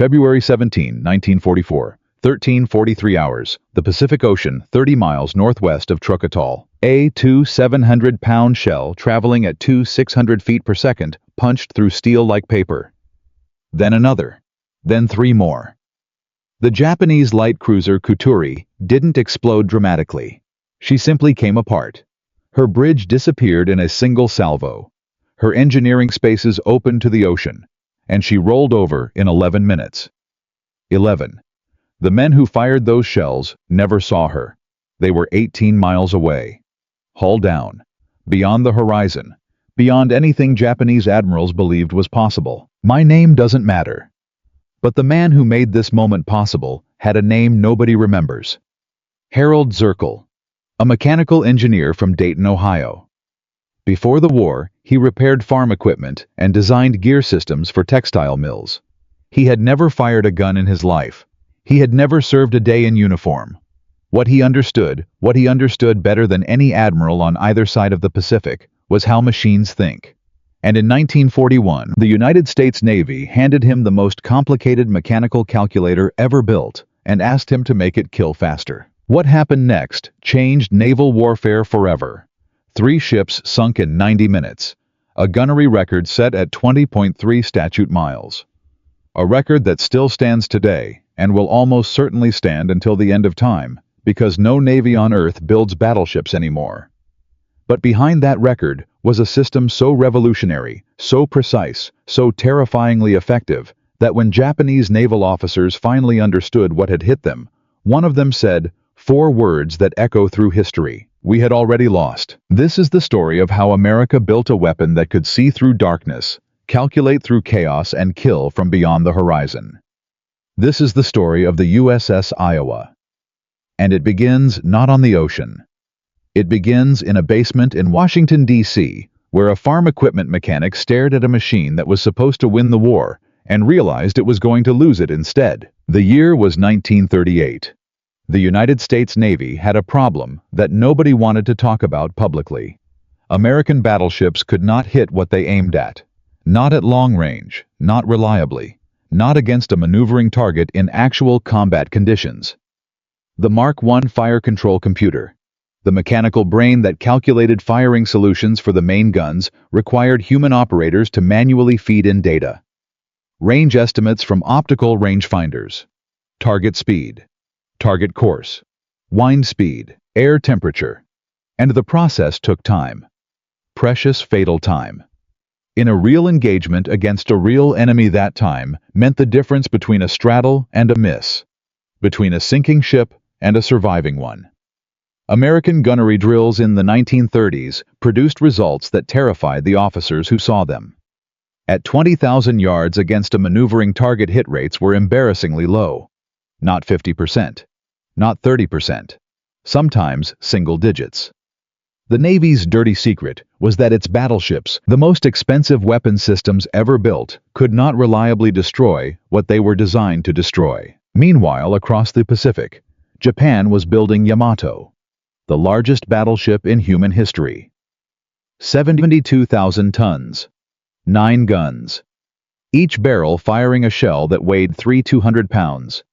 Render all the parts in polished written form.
February 17, 1944, 13:43 hours, the Pacific Ocean, 30 miles northwest of Truk Atoll. A-2 700-pound shell traveling at 600 feet per second punched through steel like paper. Then another. Then three more. The Japanese light cruiser Kuturi didn't explode dramatically. She simply came apart. Her bridge disappeared in a single salvo. Her engineering spaces opened to the ocean, and she rolled over in 11 minutes. 11. The men who fired those shells never saw her. They were 18 miles away. Hull down. Beyond the horizon. Beyond anything Japanese admirals believed was possible. My name doesn't matter. But the man who made this moment possible had a name nobody remembers. Harold Zirkle, a mechanical engineer from Dayton, Ohio. Before the war, he repaired farm equipment and designed gear systems for textile mills. He had never fired a gun in his life. He had never served a day in uniform. What he understood better than any admiral on either side of the Pacific, was how machines think. And in 1941, the United States Navy handed him the most complicated mechanical calculator ever built and asked him to make it kill faster. What happened next changed naval warfare forever. 3 ships sunk in 90 minutes, a gunnery record set at 20.3 statute miles. A record that still stands today and will almost certainly stand until the end of time, because no navy on Earth builds battleships anymore. But behind that record was a system so revolutionary, so precise, so terrifyingly effective, that when Japanese naval officers finally understood what had hit them, one of them said 4 words that echo through history: "We had already lost." This is the story of how America built a weapon that could see through darkness, calculate through chaos, and kill from beyond the horizon. This is the story of the USS Iowa. And it begins not on the ocean. It begins in a basement in Washington, D.C., where a farm equipment mechanic stared at a machine that was supposed to win the war and realized it was going to lose it instead. The year was 1938. The United States Navy had a problem that nobody wanted to talk about publicly. American battleships could not hit what they aimed at. Not at long range, not reliably, not against a maneuvering target in actual combat conditions. The Mark I fire control computer, the mechanical brain that calculated firing solutions for the main guns, required human operators to manually feed in data. Range estimates from optical rangefinders. Target speed, target course, wind speed, air temperature. And the process took time. Precious, fatal time. In a real engagement against a real enemy, that time meant the difference between a straddle and a miss, between a sinking ship and a surviving one. American gunnery drills in the 1930s produced results that terrified the officers who saw them. At 20,000 yards against a maneuvering target, hit rates were embarrassingly low. Not 50%, not 30%, sometimes single digits. The Navy's dirty secret was that its battleships, the most expensive weapon systems ever built, could not reliably destroy what they were designed to destroy. Meanwhile, across the Pacific, Japan was building Yamato, the largest battleship in human history. 72,000 tons, 9 guns, each barrel firing a shell that weighed 200 pounds,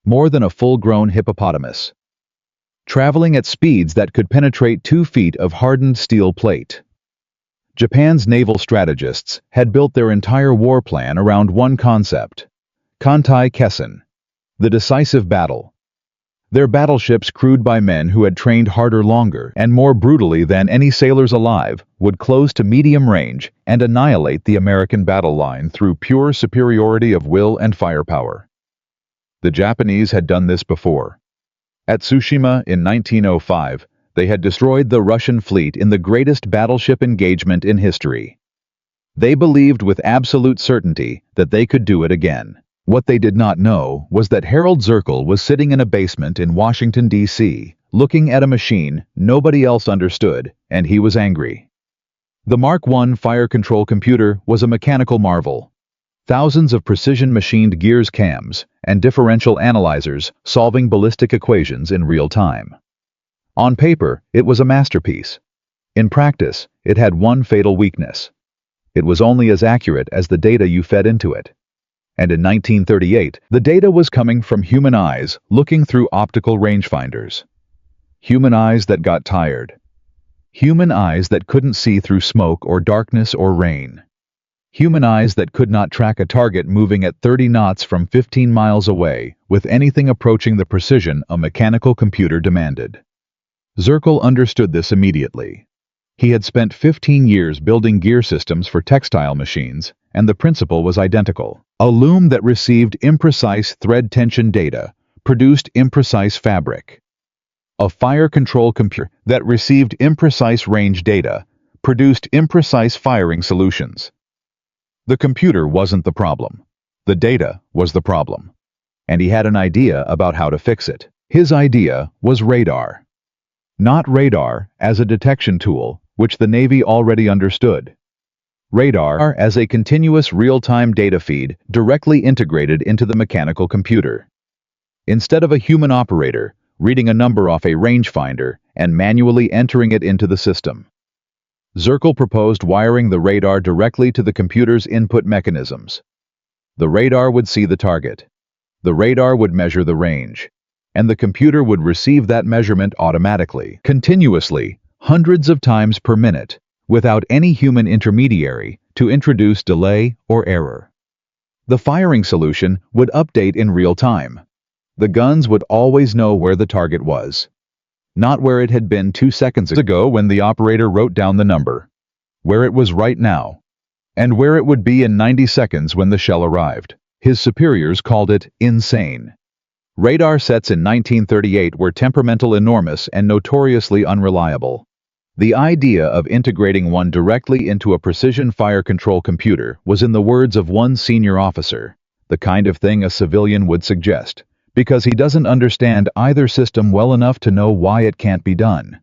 more than a full-grown hippopotamus, traveling at speeds that could penetrate 2 feet of hardened steel plate. Japan's naval strategists had built their entire war plan around one concept: Kantai Kessen, the decisive battle. Their battleships, crewed by men who had trained harder, longer, and more brutally than any sailors alive, would close to medium range and annihilate the American battle line through pure superiority of will and firepower. The Japanese had done this before. At Tsushima in 1905, they had destroyed the Russian fleet in the greatest battleship engagement in history. They believed with absolute certainty that they could do it again. What they did not know was that Harold Zirkle was sitting in a basement in Washington, D.C., looking at a machine nobody else understood, and he was angry. The Mark I fire control computer was a mechanical marvel. Thousands of precision-machined gears, cams, and differential analyzers solving ballistic equations in real time. On paper, it was a masterpiece. In practice, it had one fatal weakness. It was only as accurate as the data you fed into it. And in 1938, the data was coming from human eyes looking through optical rangefinders. Human eyes that got tired. Human eyes that couldn't see through smoke or darkness or rain. Human eyes that could not track a target moving at 30 knots from 15 miles away with anything approaching the precision a mechanical computer demanded. Zirkle understood this immediately. He had spent 15 years building gear systems for textile machines, and the principle was identical. A loom that received imprecise thread tension data produced imprecise fabric. A fire control computer that received imprecise range data produced imprecise firing solutions. The computer wasn't the problem. The data was the problem. And he had an idea about how to fix it. His idea was radar. Not radar as a detection tool, which the Navy already understood. Radar as a continuous real-time data feed directly integrated into the mechanical computer. Instead of a human operator reading a number off a rangefinder and manually entering it into the system, Zirkle proposed wiring the radar directly to the computer's input mechanisms. The radar would see the target. The radar would measure the range. And the computer would receive that measurement automatically, continuously, hundreds of times per minute, without any human intermediary to introduce delay or error. The firing solution would update in real time. The guns would always know where the target was. Not where it had been 2 seconds ago when the operator wrote down the number. Where it was right now. And where it would be in 90 seconds when the shell arrived. His superiors called it insane. Radar sets in 1938 were temperamental, enormous, and notoriously unreliable. The idea of integrating one directly into a precision fire control computer was, in the words of one senior officer, the kind of thing a civilian would suggest, because he doesn't understand either system well enough to know why it can't be done.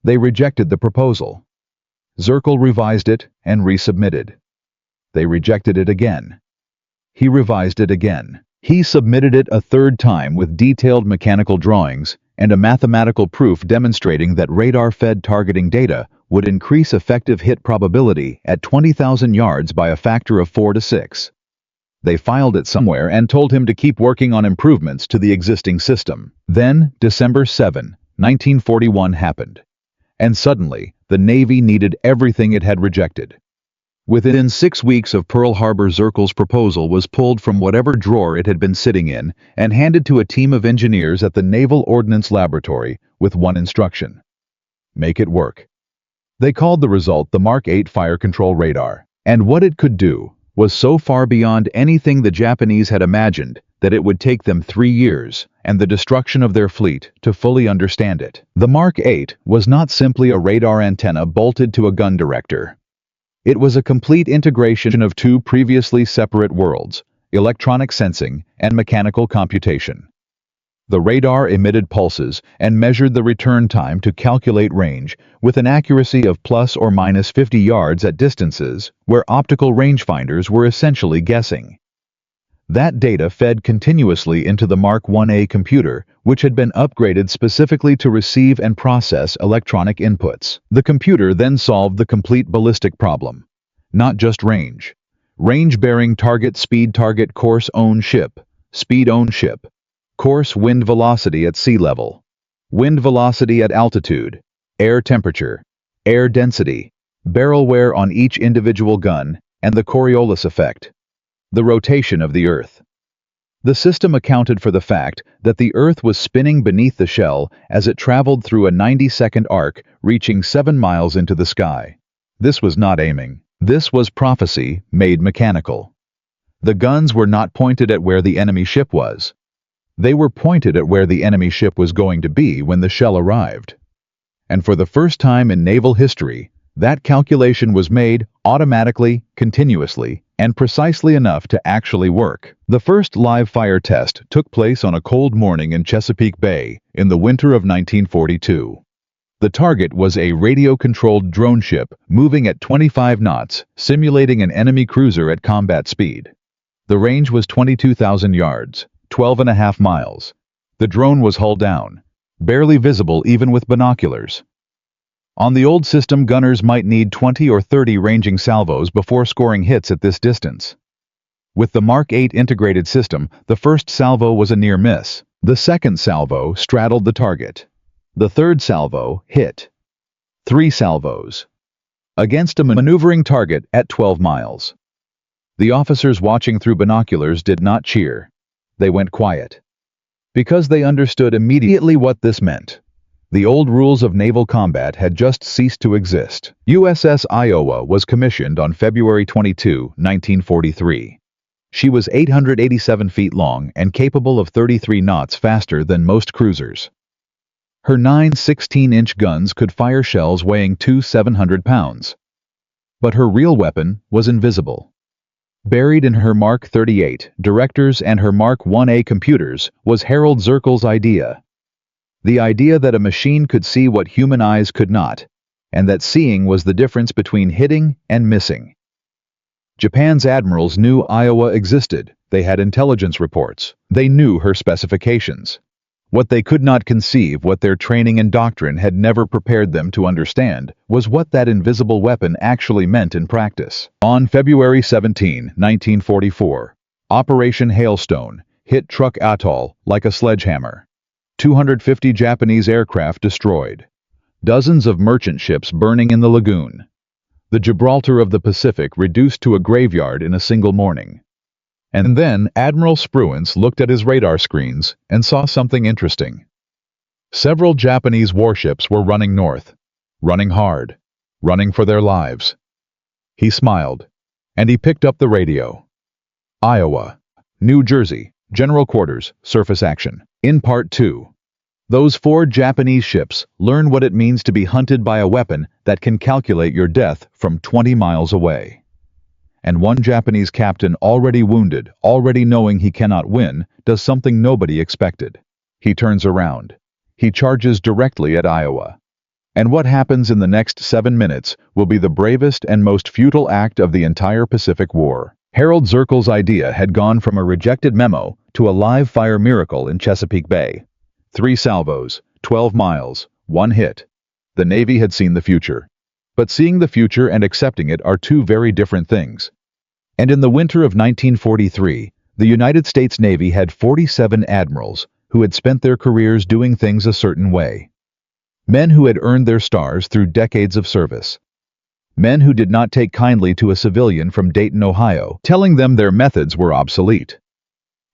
They rejected the proposal. Zirkle revised it and resubmitted. They rejected it again. He revised it again. He submitted it a third time with detailed mechanical drawings and a mathematical proof demonstrating that radar-fed targeting data would increase effective hit probability at 20,000 yards by a factor of 4 to 6. They filed it somewhere and told him to keep working on improvements to the existing system. Then, December 7, 1941 happened. And suddenly, the Navy needed everything it had rejected. Within 6 weeks of Pearl Harbor, Zirkle's proposal was pulled from whatever drawer it had been sitting in and handed to a team of engineers at the Naval Ordnance Laboratory with one instruction: make it work. They called the result the Mark 8 Fire Control Radar. And what it could do was so far beyond anything the Japanese had imagined that it would take them 3 years and the destruction of their fleet to fully understand it. The Mark 8 was not simply a radar antenna bolted to a gun director. It was a complete integration of two previously separate worlds, electronic sensing and mechanical computation. The radar emitted pulses and measured the return time to calculate range with an accuracy of plus or minus 50 yards at distances where optical rangefinders were essentially guessing. That data fed continuously into the Mark 1A computer, which had been upgraded specifically to receive and process electronic inputs. The computer then solved the complete ballistic problem. Not just range. Range-bearing target, speed target, course own ship, speed own ship. Course wind velocity at sea level, wind velocity at altitude, air temperature, air density, barrel wear on each individual gun, and the Coriolis effect, the rotation of the Earth. The system accounted for the fact that the Earth was spinning beneath the shell as it traveled through a 90-second arc, reaching 7 miles into the sky. This was not aiming. This was prophecy made mechanical. The guns were not pointed at where the enemy ship was. They were pointed at where the enemy ship was going to be when the shell arrived. And for the first time in naval history, that calculation was made automatically, continuously, and precisely enough to actually work. The first live fire test took place on a cold morning in Chesapeake Bay in the winter of 1942. The target was a radio-controlled drone ship moving at 25 knots, simulating an enemy cruiser at combat speed. The range was 22,000 yards. 12.5 miles. The drone was hull down, barely visible even with binoculars. On the old system, gunners might need 20 or 30 ranging salvos before scoring hits at this distance. With the Mark 8 integrated system, the first salvo was a near miss. The second salvo straddled the target. The third salvo hit. 3 salvos. Against a maneuvering target at 12 miles. The officers watching through binoculars did not cheer. They went quiet. Because they understood immediately what this meant. The old rules of naval combat had just ceased to exist. USS Iowa was commissioned on February 22, 1943. She was 887 feet long and capable of 33 knots faster than most cruisers. Her 9 16-inch guns could fire shells weighing 700 pounds. But her real weapon was invisible. Buried in her Mark 38 directors and her Mark 1A computers was Harold Zirkel's idea. The idea that a machine could see what human eyes could not, and that seeing was the difference between hitting and missing. Japan's admirals knew Iowa existed. They had intelligence reports. They knew her specifications. What they could not conceive, what their training and doctrine had never prepared them to understand, was what that invisible weapon actually meant in practice. On February 17, 1944, Operation Hailstone hit Truk Atoll like a sledgehammer. 250 Japanese aircraft destroyed. Dozens of merchant ships burning in the lagoon. The Gibraltar of the Pacific reduced to a graveyard in a single morning. And then Admiral Spruance looked at his radar screens and saw something interesting. Several Japanese warships were running north, running hard, running for their lives. He smiled, and he picked up the radio. Iowa, New Jersey, General Quarters, Surface Action. In Part 2. Those 4 Japanese ships learn what it means to be hunted by a weapon that can calculate your death from 20 miles away. And one Japanese captain, already wounded, already knowing he cannot win, does something nobody expected. He turns around. He charges directly at Iowa. And what happens in the next 7 minutes will be the bravest and most futile act of the entire Pacific War. Harold Zirkel's idea had gone from a rejected memo to a live-fire miracle in Chesapeake Bay. 3 salvos, 12 miles, 1 hit. The Navy had seen the future. But seeing the future and accepting it are 2 very different things. And in the winter of 1943, the United States Navy had 47 admirals who had spent their careers doing things a certain way. Men who had earned their stars through decades of service. Men who did not take kindly to a civilian from Dayton, Ohio, telling them their methods were obsolete.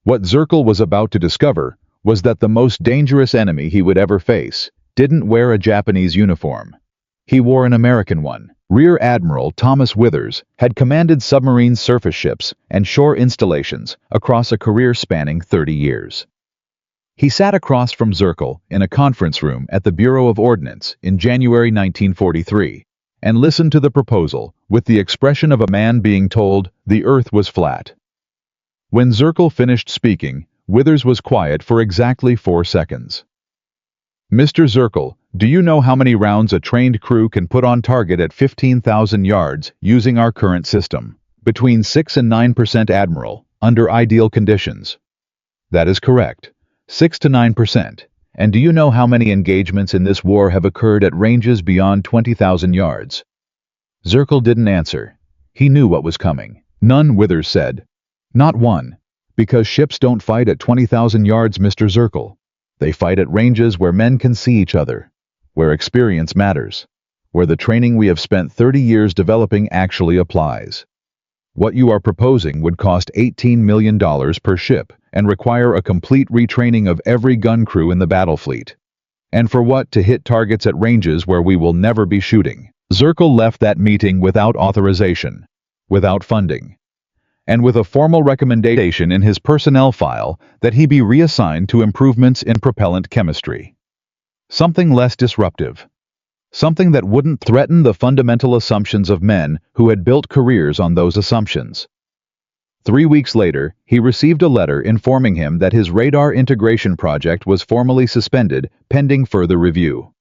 What Zirkel was about to discover was that the most dangerous enemy he would ever face didn't wear a Japanese uniform. He wore an American one. Rear Admiral Thomas Withers had commanded submarine surface ships and shore installations across a career spanning 30 years. He sat across from Zirkel in a conference room at the Bureau of Ordnance in January 1943 and listened to the proposal with the expression of a man being told the earth was flat. When Zirkel finished speaking, Withers was quiet for exactly 4 seconds. Mr. Zirkel, do you know how many rounds a trained crew can put on target at 15,000 yards using our current system? Between 6 and 9%, Admiral, under ideal conditions. That is correct. 6 to 9%. And do you know how many engagements in this war have occurred at ranges beyond 20,000 yards? Zirkel didn't answer. He knew what was coming. None, Withers said. Not one. Because ships don't fight at 20,000 yards, Mr. Zirkel. They fight at ranges where men can see each other, where experience matters, where the training we have spent 30 years developing actually applies. What you are proposing would cost $18 million per ship and require a complete retraining of every gun crew in the battle fleet. And for what? To hit targets at ranges where we will never be shooting. Zirkel left that meeting without authorization, without funding, and with a formal recommendation in his personnel file that he be reassigned to improvements in propellant chemistry. Something less disruptive. Something that wouldn't threaten the fundamental assumptions of men who had built careers on those assumptions. 3 weeks later, he received a letter informing him that his radar integration project was formally suspended pending further review.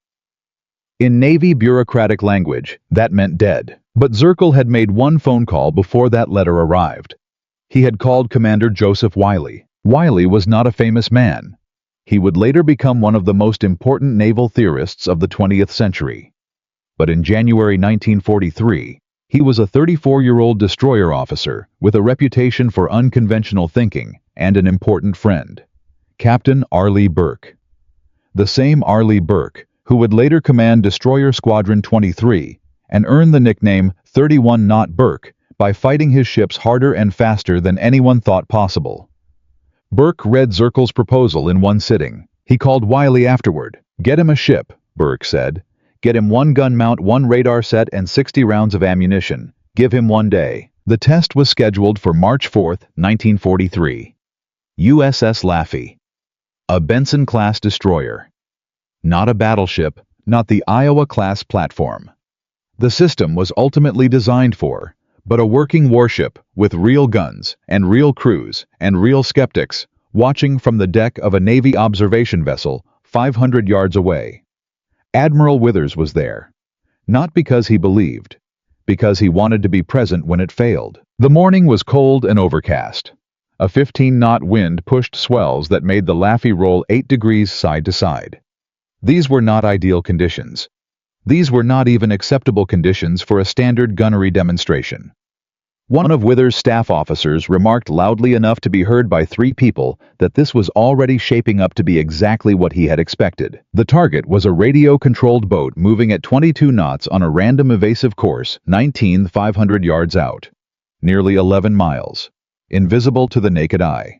In Navy bureaucratic language, that meant dead. But Zirkel had made one phone call before that letter arrived. He had called Commander Joseph Wiley. Wiley was not a famous man. He would later become one of the most important naval theorists of the 20th century. But in January 1943, He was a 34-year-old destroyer officer with a reputation for unconventional thinking and an important friend, Captain Arleigh Burke. The same Arleigh Burke who would later command Destroyer Squadron 23 and earn the nickname 31-Knot Burke by fighting his ships harder and faster than anyone thought possible. Burke read Zirkel's proposal in one sitting. He called Wiley afterward. "Get him a ship," Burke said. "Get him one gun mount, one radar set, and 60 rounds of ammunition. Give him 1 day." The test was scheduled for March 4, 1943. USS Laffey. A Benson-class destroyer. Not a battleship, not the Iowa-class platform. The system was ultimately designed for, but a working warship with real guns and real crews and real skeptics watching from the deck of a Navy observation vessel 500 yards away. Admiral Withers was there. Not because he believed, because he wanted to be present when it failed. The morning was cold and overcast. A 15-knot wind pushed swells that made the Laffey roll 8 degrees side to side. These were not ideal conditions. These were not even acceptable conditions for a standard gunnery demonstration. One of Withers' staff officers remarked loudly enough to be heard by 3 people that this was already shaping up to be exactly what he had expected. The target was a radio-controlled boat moving at 22 knots on a random evasive course 500 yards out, nearly 11 miles, invisible to the naked eye.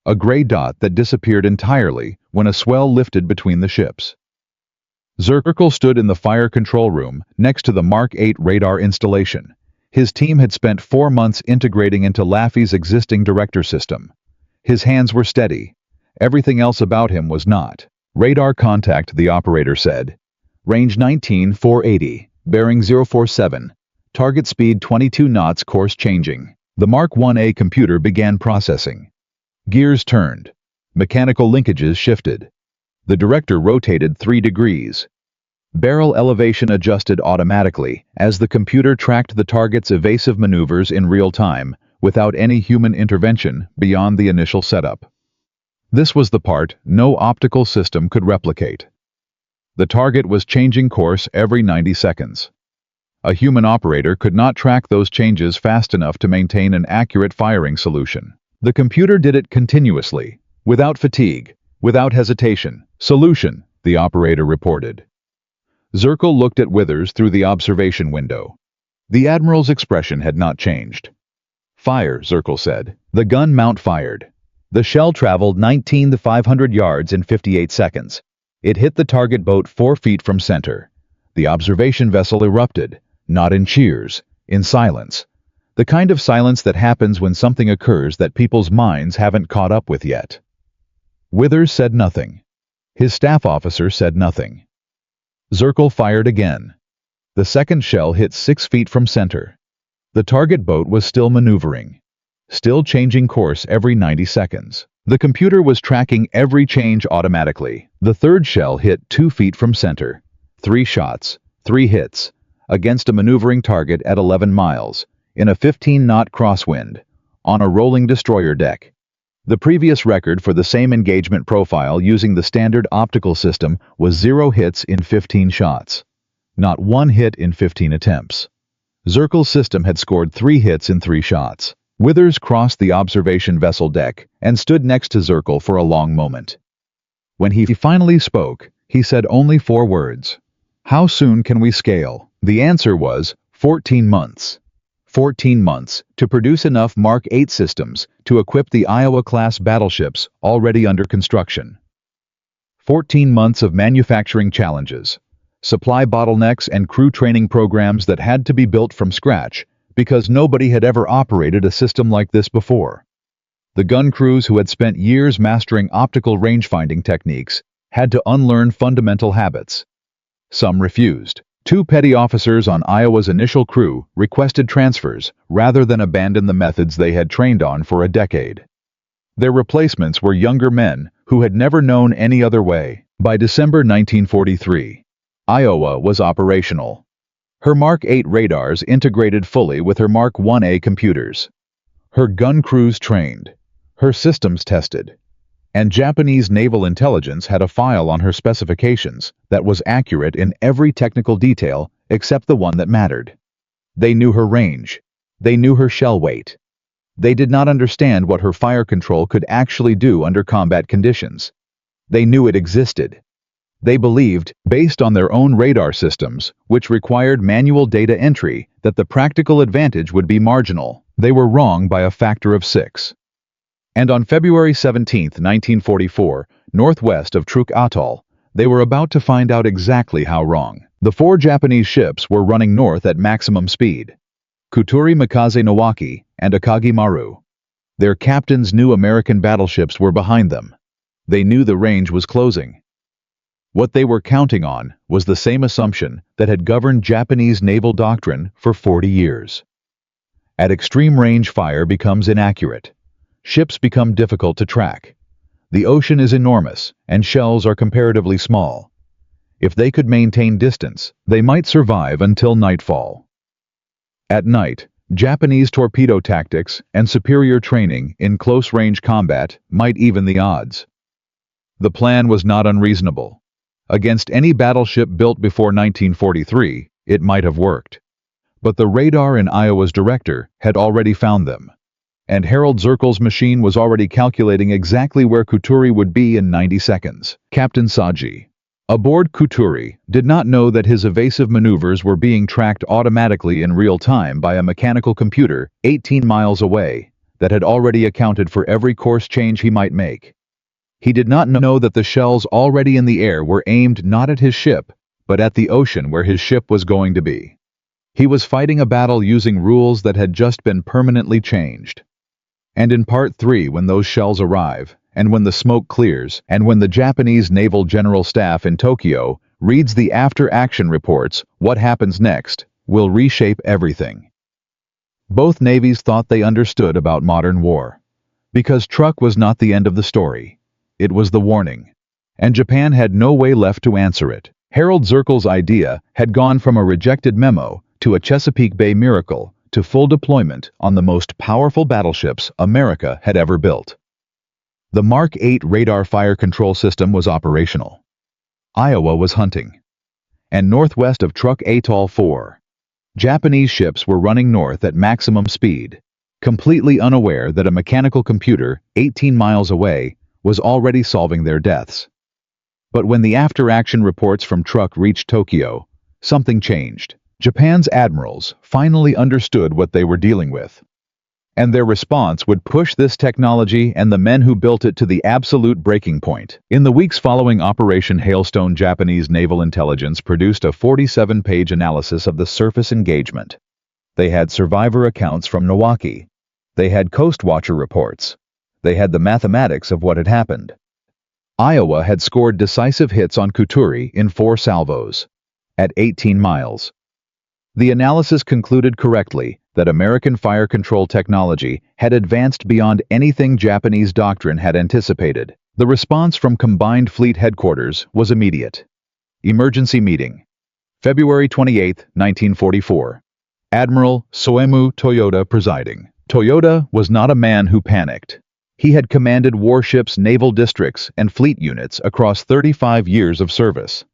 A gray dot that disappeared entirely when a swell lifted between the ships. Zirkel stood in the fire control room next to the Mark 8 radar installation. His team had spent 4 months integrating into Laffey's existing director system. His hands were steady. Everything else about him was not. "Radar contact," the operator said. "Range 19,480, bearing 047. Target speed 22 knots, course changing." The Mark 1A computer began processing. Gears turned. Mechanical linkages shifted. The director rotated 3 degrees. Barrel elevation adjusted automatically as the computer tracked the target's evasive maneuvers in real time without any human intervention beyond the initial setup. This was the part no optical system could replicate. The target was changing course every 90 seconds. A human operator could not track those changes fast enough to maintain an accurate firing solution. The computer did it continuously, without fatigue, without hesitation. "Solution," the operator reported. Zirkel looked at Withers through the observation window. The Admiral's expression had not changed. "Fire," Zirkel said. The gun mount fired. The shell traveled 500 yards in 58 seconds. It hit the target boat 4 feet from center. The observation vessel erupted, not in cheers, in silence. The kind of silence that happens when something occurs that people's minds haven't caught up with yet. Withers said nothing. His staff officer said nothing. Zirkel fired again. The second shell hit 6 feet from center. The target boat was still maneuvering, still changing course every 90 seconds. The computer was tracking every change automatically. The third shell hit 2 feet from center. 3 shots, 3 hits, against a maneuvering target at 11 miles, in a 15-knot crosswind, on a rolling destroyer deck. The previous record for the same engagement profile using the standard optical system was 0 hits in 15 shots. Not 1 hit in 15 attempts. Zirkel's system had scored 3 hits in 3 shots. Withers crossed the observation vessel deck and stood next to Zirkel for a long moment. When he finally spoke, he said only 4 words. "How soon can we scale?" The answer was 14 months. 14 months to produce enough Mark 8 systems to equip the Iowa-class battleships already under construction. 14 months of manufacturing challenges, supply bottlenecks and crew training programs that had to be built from scratch because nobody had ever operated a system like this before. The gun crews who had spent years mastering optical range-finding techniques had to unlearn fundamental habits. Some refused. 2 petty officers on Iowa's initial crew requested transfers rather than abandon the methods they had trained on for a decade. Their replacements were younger men who had never known any other way. By December 1943, Iowa was operational. Her Mark 8 radars integrated fully with her Mark 1A computers. Her gun crews trained. Her systems tested. And Japanese naval intelligence had a file on her specifications that was accurate in every technical detail except the one that mattered. They knew her range. They knew her shell weight. They did not understand what her fire control could actually do under combat conditions. They knew it existed. They believed, based on their own radar systems, which required manual data entry, that the practical advantage would be marginal. They were wrong by a factor of 6. And on February 17, 1944, northwest of Truk Atoll, they were about to find out exactly how wrong. The 4 Japanese ships were running north at maximum speed. Kuturi Mikaze Nowaki and Akagi Maru. Their captains knew American battleships were behind them. They knew the range was closing. What they were counting on was the same assumption that had governed Japanese naval doctrine for 40 years. At extreme range, fire becomes inaccurate. Ships become difficult to track. The ocean is enormous, and shells are comparatively small. If they could maintain distance, they might survive until nightfall. At night, Japanese torpedo tactics and superior training in close-range combat might even the odds. The plan was not unreasonable. Against any battleship built before 1943, it might have worked. But the radar in Iowa's director had already found them. And Harold Zirkel's machine was already calculating exactly where Kuturi would be in 90 seconds. Captain Saji, aboard Kuturi, did not know that his evasive maneuvers were being tracked automatically in real time by a mechanical computer 18 miles away that had already accounted for every course change he might make. He did not know that the shells already in the air were aimed not at his ship, but at the ocean where his ship was going to be. He was fighting a battle using rules that had just been permanently changed. And in Part 3, when those shells arrive, and when the smoke clears, and when the Japanese Naval General Staff in Tokyo reads the after-action reports, what happens next will reshape everything. Both navies thought they understood about modern war. Because Truk was not the end of the story. It was the warning. And Japan had no way left to answer it. Harold Zirkel's idea had gone from a rejected memo to a Chesapeake Bay miracle to full deployment on the most powerful battleships America had ever built. The Mark 8 radar fire control system was operational. Iowa was hunting. And northwest of Truk Atoll 4, Japanese ships were running north at maximum speed, completely unaware that a mechanical computer 18 miles away was already solving their deaths. But when the after-action reports from Truk reached Tokyo, something changed. Japan's admirals finally understood what they were dealing with. And their response would push this technology and the men who built it to the absolute breaking point. In the weeks following Operation Hailstone, Japanese naval intelligence produced a 47-page analysis of the surface engagement. They had survivor accounts from Nowaki. They had Coast Watcher reports. They had the mathematics of what had happened. Iowa had scored decisive hits on Kuturi in 4 salvos, at 18 miles. The analysis concluded correctly that American fire control technology had advanced beyond anything Japanese doctrine had anticipated. The response from Combined Fleet Headquarters was immediate. Emergency meeting. February 28, 1944. Admiral Soemu Toyoda presiding. Toyoda was not a man who panicked. He had commanded warships, naval districts, and fleet units across 35 years of service.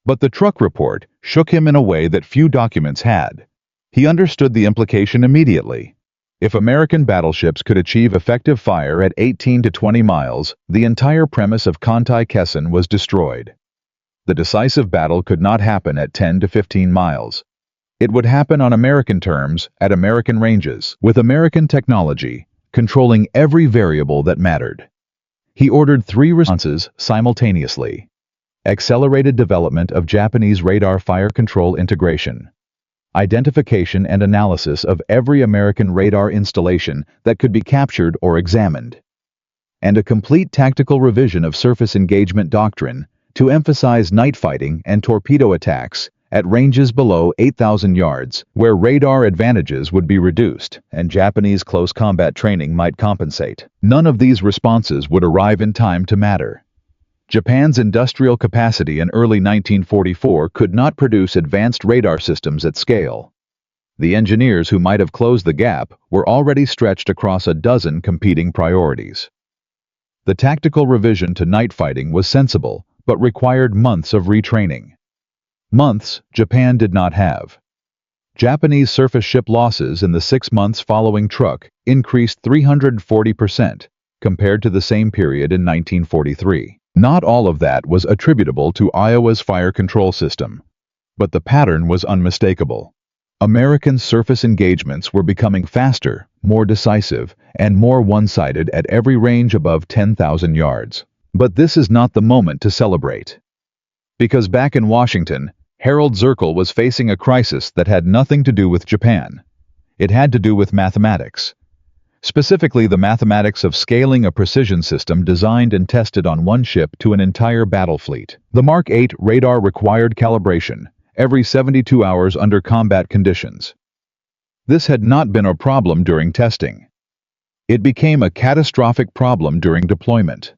But the Truk report shook him in a way that few documents had. He understood the implication immediately. If American battleships could achieve effective fire at 18 to 20 miles, the entire premise of Kantai-Kessen was destroyed. The decisive battle could not happen at 10 to 15 miles. It would happen on American terms, at American ranges, with American technology, controlling every variable that mattered. He ordered 3 responses simultaneously. Accelerated development of Japanese radar fire control integration. Identification and analysis of every American radar installation that could be captured or examined. And a complete tactical revision of surface engagement doctrine to emphasize night fighting and torpedo attacks at ranges below 8,000 yards, where radar advantages would be reduced and Japanese close combat training might compensate. None of these responses would arrive in time to matter. Japan's industrial capacity in early 1944 could not produce advanced radar systems at scale. The engineers who might have closed the gap were already stretched across a dozen competing priorities. The tactical revision to night fighting was sensible, but required months of retraining. Months Japan did not have. Japanese surface ship losses in the 6 months following Truk increased 340% compared to the same period in 1943. Not all of that was attributable to Iowa's fire control system, but the pattern was unmistakable. American surface engagements were becoming faster, more decisive, and more one-sided at every range above 10,000 yards. But this is not the moment to celebrate. Because back in Washington, Harold Zirkel was facing a crisis that had nothing to do with Japan. It had to do with mathematics. Specifically, the mathematics of scaling a precision system designed and tested on one ship to an entire battle fleet. The Mark 8 radar required calibration every 72 hours under combat conditions. This had not been a problem during testing. It became a catastrophic problem during deployment.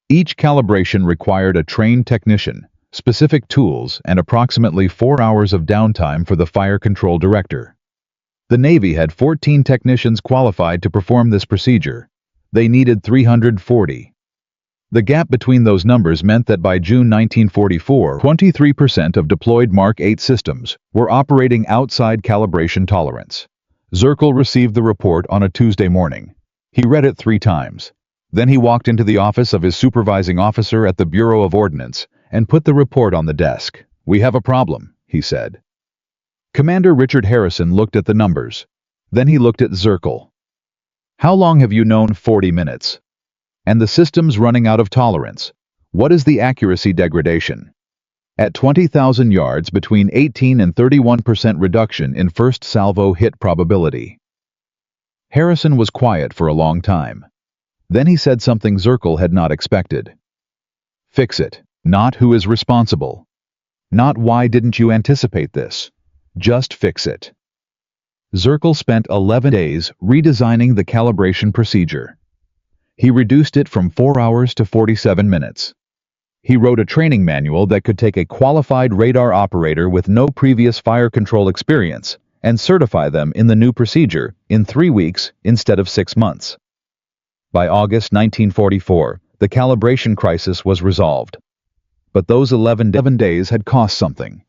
Each calibration required a trained technician, specific tools, and approximately 4 hours of downtime for the fire control director. The Navy had 14 technicians qualified to perform this procedure. They needed 340. The gap between those numbers meant that by June 1944, 23% of deployed Mark 8 systems were operating outside calibration tolerance. Zirkel received the report on a Tuesday morning. He read it 3 times. Then he walked into the office of his supervising officer at the Bureau of Ordnance and put the report on the desk. "We have a problem," he said. Commander Richard Harrison looked at the numbers. Then he looked at Zirkel. "How long have you known 40 minutes? And the system's running out of tolerance. What is the accuracy degradation?" At 20,000 yards, between 18 and 31% reduction in first salvo hit probability. Harrison was quiet for a long time. Then he said something Zirkel had not expected. "Fix it. Not who is responsible. Not why didn't you anticipate this. Just fix it." Zirkel spent 11 days redesigning the calibration procedure. He reduced it from 4 hours to 47 minutes. He wrote a training manual that could take a qualified radar operator with no previous fire control experience and certify them in the new procedure in 3 weeks instead of 6 months. By August 1944, the calibration crisis was resolved. But those 11 days had cost something.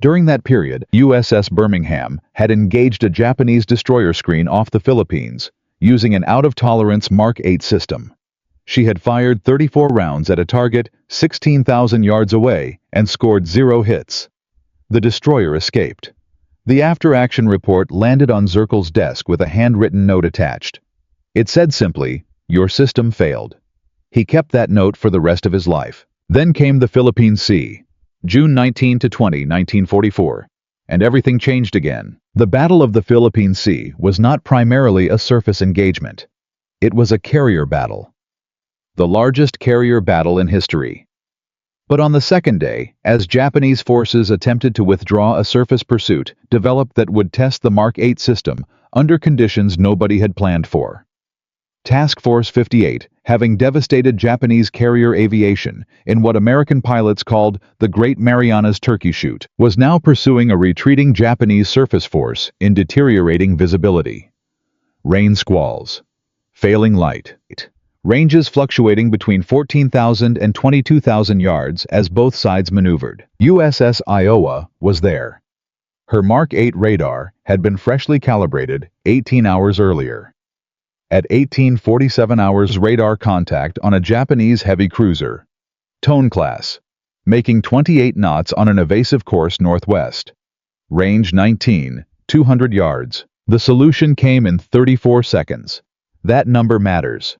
During that period, USS Birmingham had engaged a Japanese destroyer screen off the Philippines, using an out-of-tolerance Mark 8 system. She had fired 34 rounds at a target 16,000 yards away and scored 0 hits. The destroyer escaped. The after-action report landed on Zirkel's desk with a handwritten note attached. It said simply, "Your system failed." He kept that note for the rest of his life. Then came the Philippine Sea, June 19 to 20, 1944, and everything changed again. The Battle of the Philippine Sea was not primarily a surface engagement. It was a carrier battle. The largest carrier battle in history. But on the second day, as Japanese forces attempted to withdraw, a surface pursuit developed that would test the Mark 8 system under conditions nobody had planned for. Task Force 58, having devastated Japanese carrier aviation in what American pilots called the Great Marianas Turkey Shoot, was now pursuing a retreating Japanese surface force in deteriorating visibility. Rain squalls. Failing light. Ranges fluctuating between 14,000 and 22,000 yards as both sides maneuvered. USS Iowa was there. Her Mark 8 radar had been freshly calibrated 18 hours earlier. At 18:47 hours, radar contact on a Japanese heavy cruiser, Tone class, making 28 knots on an evasive course northwest. Range 19, 200 yards. The solution came in 34 seconds. That number matters.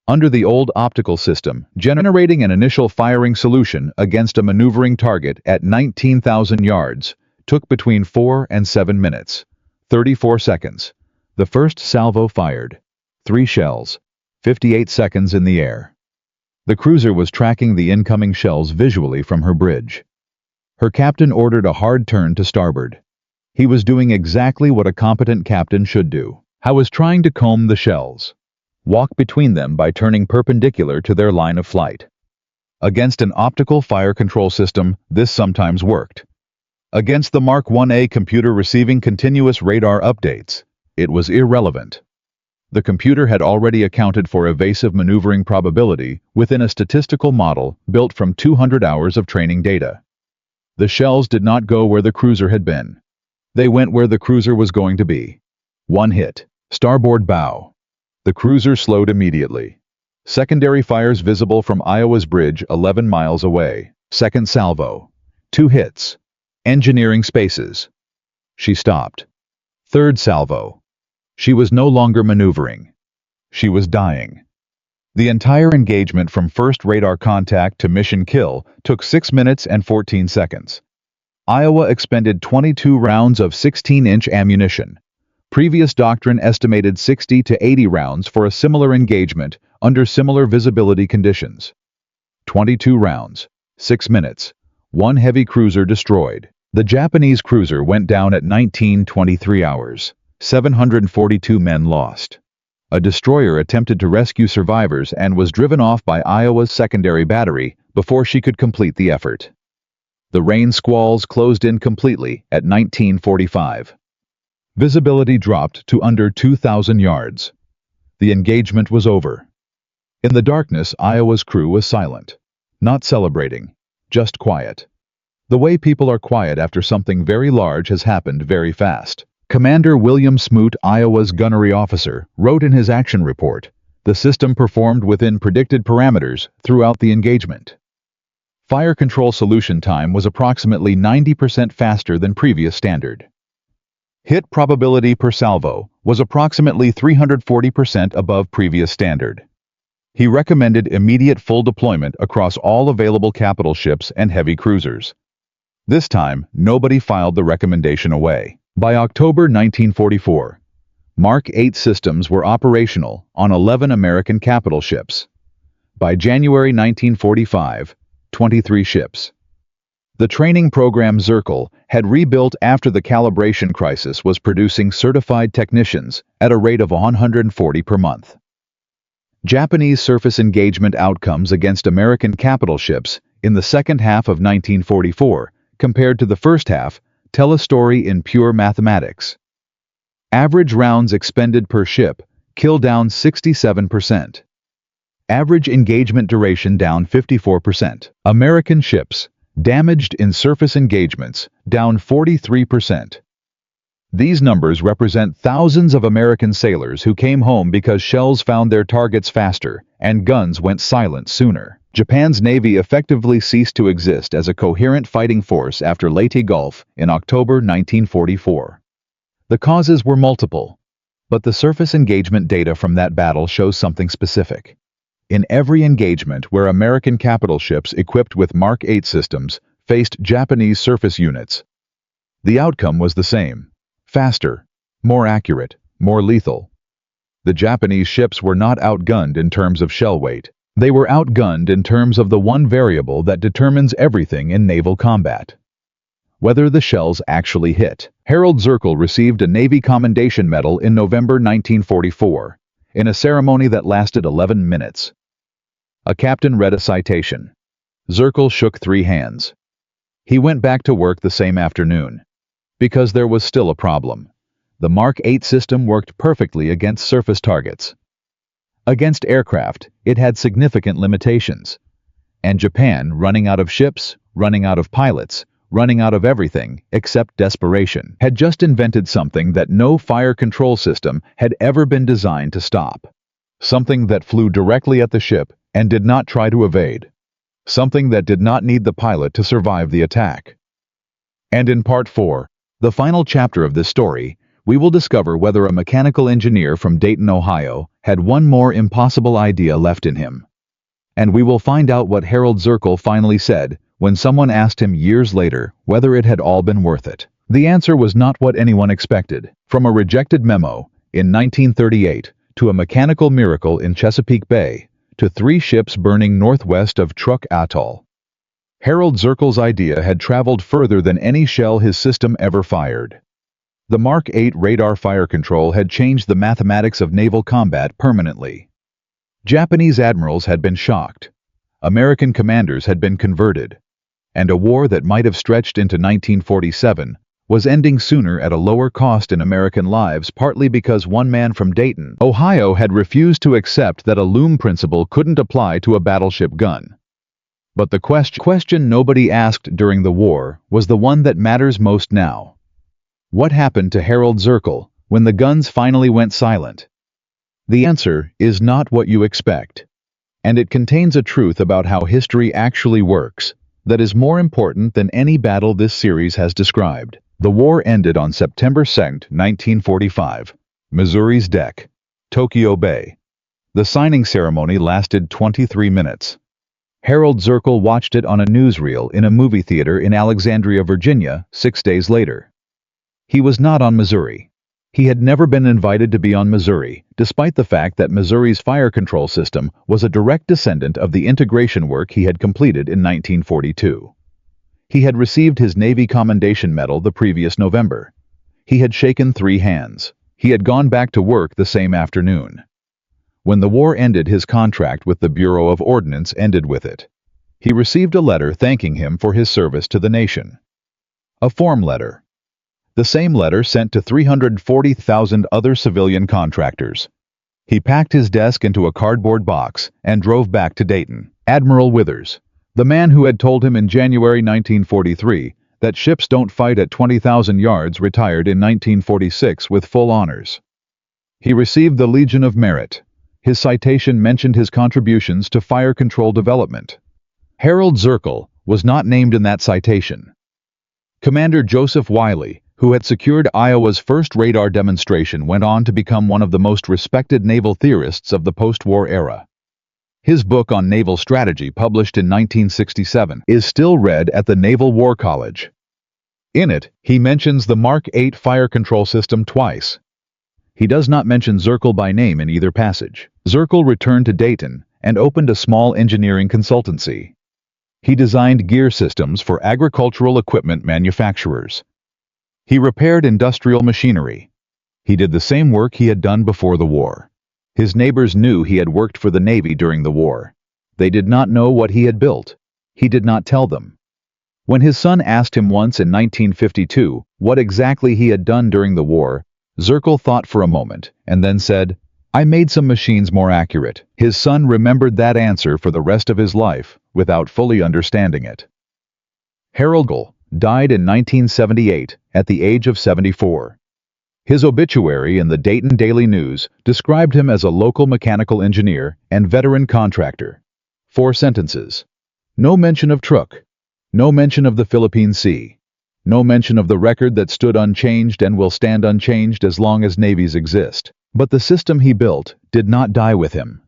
Under the old optical system, generating an initial firing solution against a maneuvering target at 19,000 yards took between 4 and 7 minutes. 34 seconds. The first salvo fired. 3 shells. 58 seconds in the air. The cruiser was tracking the incoming shells visually from her bridge. Her captain ordered a hard turn to starboard. He was doing exactly what a competent captain should do. He was trying to comb the shells. Walk between them by turning perpendicular to their line of flight. Against an optical fire control system, this sometimes worked. Against the Mark 1A computer receiving continuous radar updates, it was irrelevant. The computer had already accounted for evasive maneuvering probability within a statistical model built from 200 hours of training data. The shells did not go where the cruiser had been. They went where the cruiser was going to be. One hit. Starboard bow. The cruiser slowed immediately. Secondary fires visible from Iowa's bridge 11 miles away. Second salvo. 2 hits. Engineering spaces. She stopped. Third salvo. She was no longer maneuvering. She was dying. The entire engagement from first radar contact to mission kill took 6 minutes and 14 seconds. Iowa expended 22 rounds of 16-inch ammunition. Previous doctrine estimated 60 to 80 rounds for a similar engagement under similar visibility conditions. 22 rounds, 6 minutes, 1 heavy cruiser destroyed. The Japanese cruiser went down at 19:23 hours. 742 men lost. A destroyer attempted to rescue survivors and was driven off by Iowa's secondary battery before she could complete the effort. The rain squalls closed in completely at 19:45. Visibility dropped to under 2,000 yards. The engagement was over. In the darkness, Iowa's crew was silent. Not celebrating, just quiet. The way people are quiet after something very large has happened very fast. Commander William Smoot, Iowa's gunnery officer, wrote in his action report, "The system performed within predicted parameters throughout the engagement." Fire control solution time was approximately 90% faster than previous standard. Hit probability per salvo was approximately 340% above previous standard. He recommended immediate full deployment across all available capital ships and heavy cruisers. This time, nobody filed the recommendation away. By October 1944, Mark 8 systems were operational on 11 American capital ships. By January 1945, 23 ships. The training program Zirkle had rebuilt after the calibration crisis was producing certified technicians at a rate of 140 per month. Japanese surface engagement outcomes against American capital ships in the second half of 1944 compared to the first half tell a story in pure mathematics. Average rounds expended per ship, kill down 67%. Average engagement duration down 54%. American ships, damaged in surface engagements, down 43%. These numbers represent thousands of American sailors who came home because shells found their targets faster and guns went silent sooner. Japan's Navy effectively ceased to exist as a coherent fighting force after Leyte Gulf in October 1944. The causes were multiple, but the surface engagement data from that battle shows something specific. In every engagement where American capital ships equipped with Mark 8 systems faced Japanese surface units, the outcome was the same: faster, more accurate, more lethal. The Japanese ships were not outgunned in terms of shell weight. They were outgunned in terms of the one variable that determines everything in naval combat: whether the shells actually hit. Harold Zirkle received a Navy Commendation Medal in November 1944, in a ceremony that lasted 11 minutes. A captain read a citation. Zirkle shook 3 hands. He went back to work the same afternoon. Because there was still a problem. The Mark 8 system worked perfectly against surface targets. Against aircraft, it had significant limitations. And Japan, running out of ships, running out of pilots, running out of everything except desperation, had just invented something that no fire control system had ever been designed to stop. Something that flew directly at the ship and did not try to evade. Something that did not need the pilot to survive the attack. And in Part 4, the final chapter of this story, we will discover whether a mechanical engineer from Dayton, Ohio, had one more impossible idea left in him. And we will find out what Harold Zirkle finally said when someone asked him years later whether it had all been worth it. The answer was not what anyone expected. From a rejected memo in 1938 to a mechanical miracle in Chesapeake Bay to 3 ships burning northwest of Truk Atoll. Harold Zirkle's idea had traveled further than any shell his system ever fired. The Mark 8 radar fire control had changed the mathematics of naval combat permanently. Japanese admirals had been shocked. American commanders had been converted. And a war that might have stretched into 1947 was ending sooner at a lower cost in American lives, partly because one man from Dayton, Ohio, had refused to accept that a loom principle couldn't apply to a battleship gun. But the question nobody asked during the war was the one that matters most now. What happened to Harold Zirkle when the guns finally went silent? The answer is not what you expect, and it contains a truth about how history actually works that is more important than any battle this series has described. The war ended on September 2, 1945, Missouri's deck, Tokyo Bay. The signing ceremony lasted 23 minutes. Harold Zirkle watched it on a newsreel in a movie theater in Alexandria, Virginia, 6 days later. He was not on Missouri. He had never been invited to be on Missouri, despite the fact that Missouri's fire control system was a direct descendant of the integration work he had completed in 1942. He had received his Navy Commendation Medal the previous November. He had shaken 3 hands. He had gone back to work the same afternoon. When the war ended, his contract with the Bureau of Ordnance ended with it. He received a letter thanking him for his service to the nation. A form letter. The same letter sent to 340,000 other civilian contractors. He packed his desk into a cardboard box and drove back to Dayton. Admiral Withers, the man who had told him in January 1943 that ships don't fight at 20,000 yards, retired in 1946 with full honors. He received the Legion of Merit. His citation mentioned his contributions to fire control development. Harold Zirkle was not named in that citation. Commander Joseph Wiley, who had secured Iowa's first radar demonstration, went on to become one of the most respected naval theorists of the post-war era. His book on naval strategy, published in 1967, is still read at the Naval War College. In it, he mentions the Mark 8 fire control system twice. He does not mention Zirkle by name in either passage. Zirkle returned to Dayton and opened a small engineering consultancy. He designed gear systems for agricultural equipment manufacturers. He repaired industrial machinery. He did the same work he had done before the war. His neighbors knew he had worked for the Navy during the war. They did not know what he had built. He did not tell them. When his son asked him once in 1952 what exactly he had done during the war, Zirkle thought for a moment and then said, "I made some machines more accurate." His son remembered that answer for the rest of his life without fully understanding it. Harold Zirkle died in 1978 at the age of 74. His obituary in the Dayton Daily News described him as a local mechanical engineer and veteran contractor. 4 sentences. No mention of Truk. No mention of the Philippine Sea. No mention of the record that stood unchanged and will stand unchanged as long as navies exist. But the system he built did not die with him.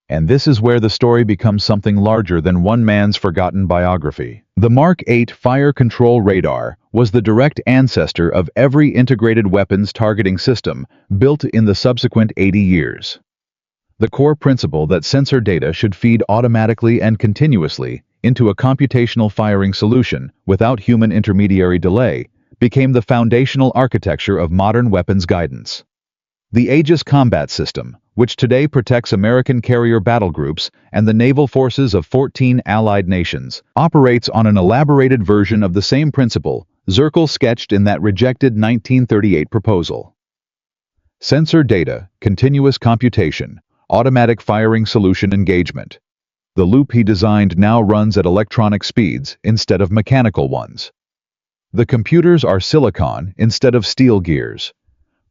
And this is where the story becomes something larger than one man's forgotten biography. The Mark 8 fire control radar was the direct ancestor of every integrated weapons targeting system built in the subsequent 80 years. The core principle that sensor data should feed automatically and continuously into a computational firing solution without human intermediary delay became the foundational architecture of modern weapons guidance. The Aegis Combat System, which today protects American carrier battle groups and the naval forces of 14 allied nations, operates on an elaborated version of the same principle Zirkle sketched in that rejected 1938 proposal. Sensor data, continuous computation, automatic firing solution engagement. The loop he designed now runs at electronic speeds instead of mechanical ones. The computers are silicon instead of steel gears.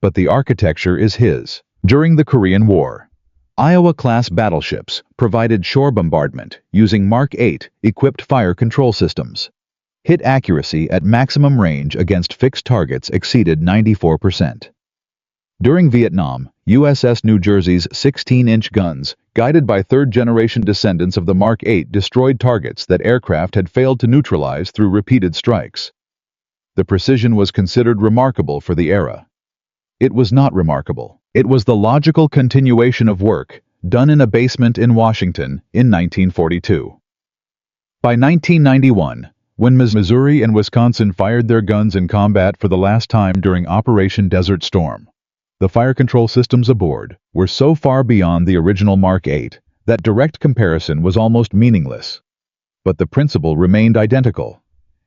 But the architecture is his. During the Korean War, Iowa-class battleships provided shore bombardment using Mark 8 equipped fire control systems. Hit accuracy at maximum range against fixed targets exceeded 94%. During Vietnam, USS New Jersey's 16-inch guns, guided by third-generation descendants of the Mark 8, destroyed targets that aircraft had failed to neutralize through repeated strikes. The precision was considered remarkable for the era. It was not remarkable. It was the logical continuation of work done in a basement in Washington in 1942. By 1991, when Missouri and Wisconsin fired their guns in combat for the last time during Operation Desert Storm, the fire control systems aboard were so far beyond the original Mark 8 that direct comparison was almost meaningless. But the principle remained identical,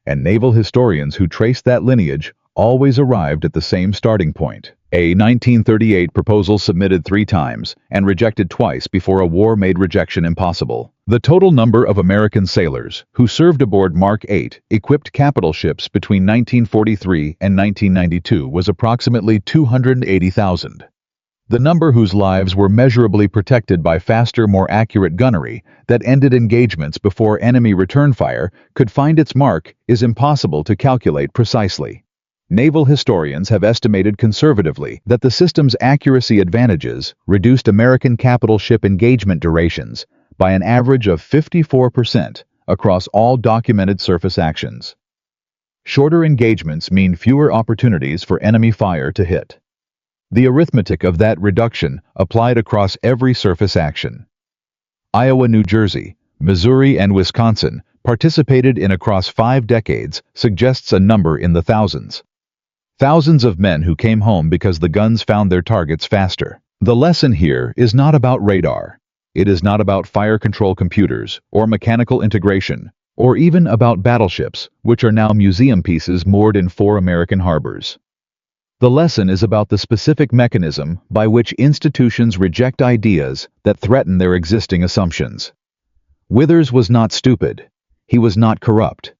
and naval historians who traced that lineage always arrived at the same starting point. A 1938 proposal submitted 3 times and rejected twice before a war made rejection impossible. The total number of American sailors who served aboard Mark 8 equipped capital ships between 1943 and 1992 was approximately 280,000. The number whose lives were measurably protected by faster, more accurate gunnery that ended engagements before enemy return fire could find its mark is impossible to calculate precisely. Naval historians have estimated conservatively that the system's accuracy advantages reduced American capital ship engagement durations by an average of 54% across all documented surface actions. Shorter engagements mean fewer opportunities for enemy fire to hit. The arithmetic of that reduction applied across every surface action. Iowa, New Jersey, Missouri, and Wisconsin participated in across 5 decades suggests a number in the thousands. Thousands of men who came home because the guns found their targets faster. The lesson here is not about radar. It is not about fire control computers or mechanical integration, or even about battleships, which are now museum pieces moored in 4 American harbors. The lesson is about the specific mechanism by which institutions reject ideas that threaten their existing assumptions. Withers was not stupid. He was not corrupt.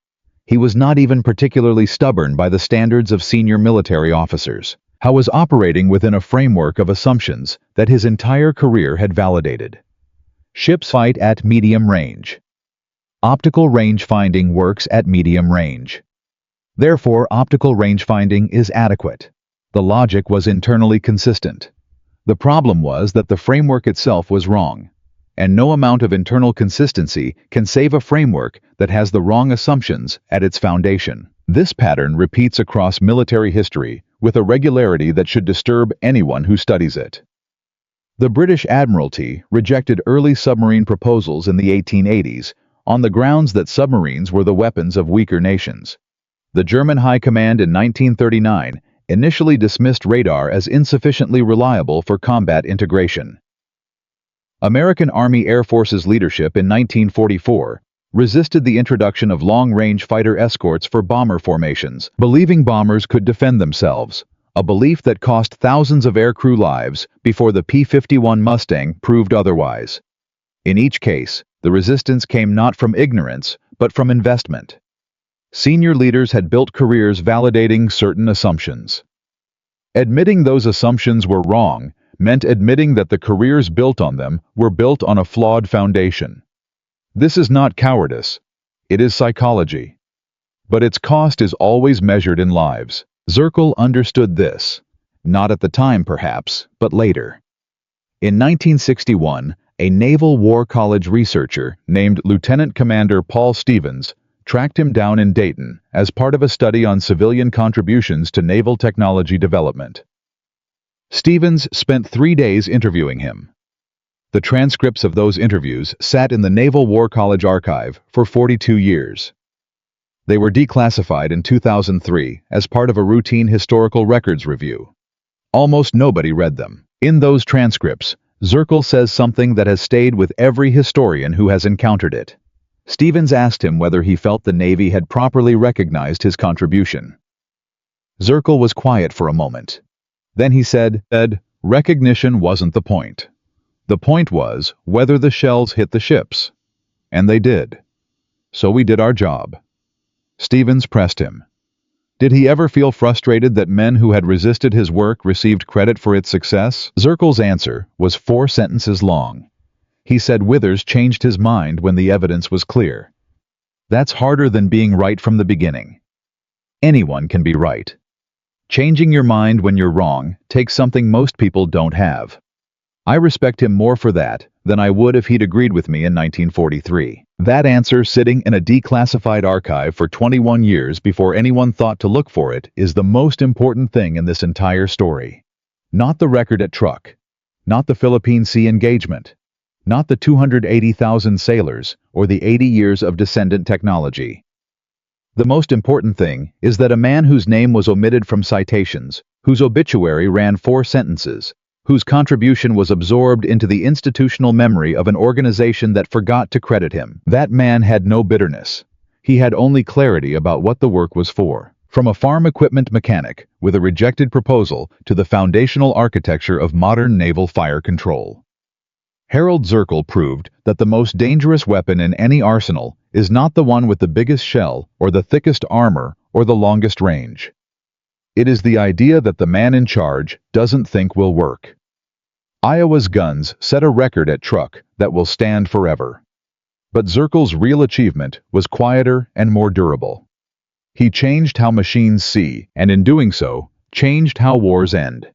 He was not even particularly stubborn by the standards of senior military officers. He was operating within a framework of assumptions that his entire career had validated. Ships fight at medium range. Optical range-finding works at medium range. Therefore, optical range-finding is adequate. The logic was internally consistent. The problem was that the framework itself was wrong. And no amount of internal consistency can save a framework that has the wrong assumptions at its foundation. This pattern repeats across military history with a regularity that should disturb anyone who studies it. The British Admiralty rejected early submarine proposals in the 1880s on the grounds that submarines were the weapons of weaker nations. The German High Command in 1939 initially dismissed radar as insufficiently reliable for combat integration. American Army Air Force's leadership in 1944 resisted the introduction of long-range fighter escorts for bomber formations, believing bombers could defend themselves, a belief that cost thousands of aircrew lives before the P-51 Mustang proved otherwise. In each case, the resistance came not from ignorance, but from investment. Senior leaders had built careers validating certain assumptions. Admitting those assumptions were wrong meant admitting that the careers built on them were built on a flawed foundation. This is not cowardice. It is psychology. But its cost is always measured in lives. Zirkle understood this. Not at the time, perhaps, but later. In 1961, a Naval War College researcher named Lieutenant Commander Paul Stevens tracked him down in Dayton as part of a study on civilian contributions to naval technology development. Stevens spent 3 days interviewing him. The transcripts of those interviews sat in the Naval War College archive for 42 years. They were declassified in 2003 as part of a routine historical records review. Almost nobody read them. In those transcripts, Zirkle says something that has stayed with every historian who has encountered it. Stevens asked him whether he felt the Navy had properly recognized his contribution. Zirkle was quiet for a moment. Then he said, recognition wasn't the point. The point was whether the shells hit the ships. And they did. So we did our job. Stevens pressed him. Did he ever feel frustrated that men who had resisted his work received credit for its success? Zirkle's answer was 4 sentences long. He said Withers changed his mind when the evidence was clear. That's harder than being right from the beginning. Anyone can be right. Changing your mind when you're wrong takes something most people don't have. I respect him more for that than I would if he'd agreed with me in 1943. That answer, sitting in a declassified archive for 21 years before anyone thought to look for it, is the most important thing in this entire story. Not the record at Truk, not the Philippine Sea engagement, not the 280,000 sailors or the 80 years of descendant technology. The most important thing is that a man whose name was omitted from citations, whose obituary ran 4 sentences, whose contribution was absorbed into the institutional memory of an organization that forgot to credit him. That man had no bitterness. He had only clarity about what the work was for. From a farm equipment mechanic with a rejected proposal to the foundational architecture of modern naval fire control. Harold Zirkle proved that the most dangerous weapon in any arsenal is not the one with the biggest shell or the thickest armor or the longest range. It is the idea that the man in charge doesn't think will work. Iowa's guns set a record at Truk that will stand forever. But Zirkle's real achievement was quieter and more durable. He changed how machines see, and in doing so, changed how wars end.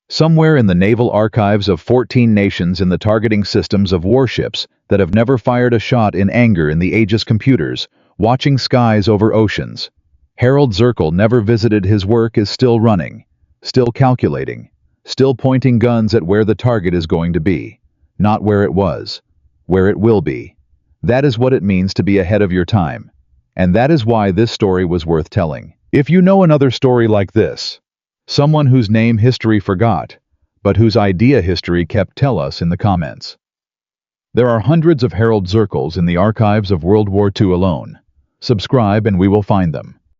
Somewhere in the naval archives of 14 nations in the targeting systems of warships that have never fired a shot in anger in the Aegis computers, watching skies over oceans, Harold Zirkle never visited. His work is still running, still calculating, still pointing guns at where the target is going to be, not where it was, where it will be. That is what it means to be ahead of your time. And that is why this story was worth telling. If you know another story like this, someone whose name history forgot, but whose idea history kept, tell us in the comments. There are hundreds of Harold Zirkles in the archives of World War II alone. Subscribe and we will find them.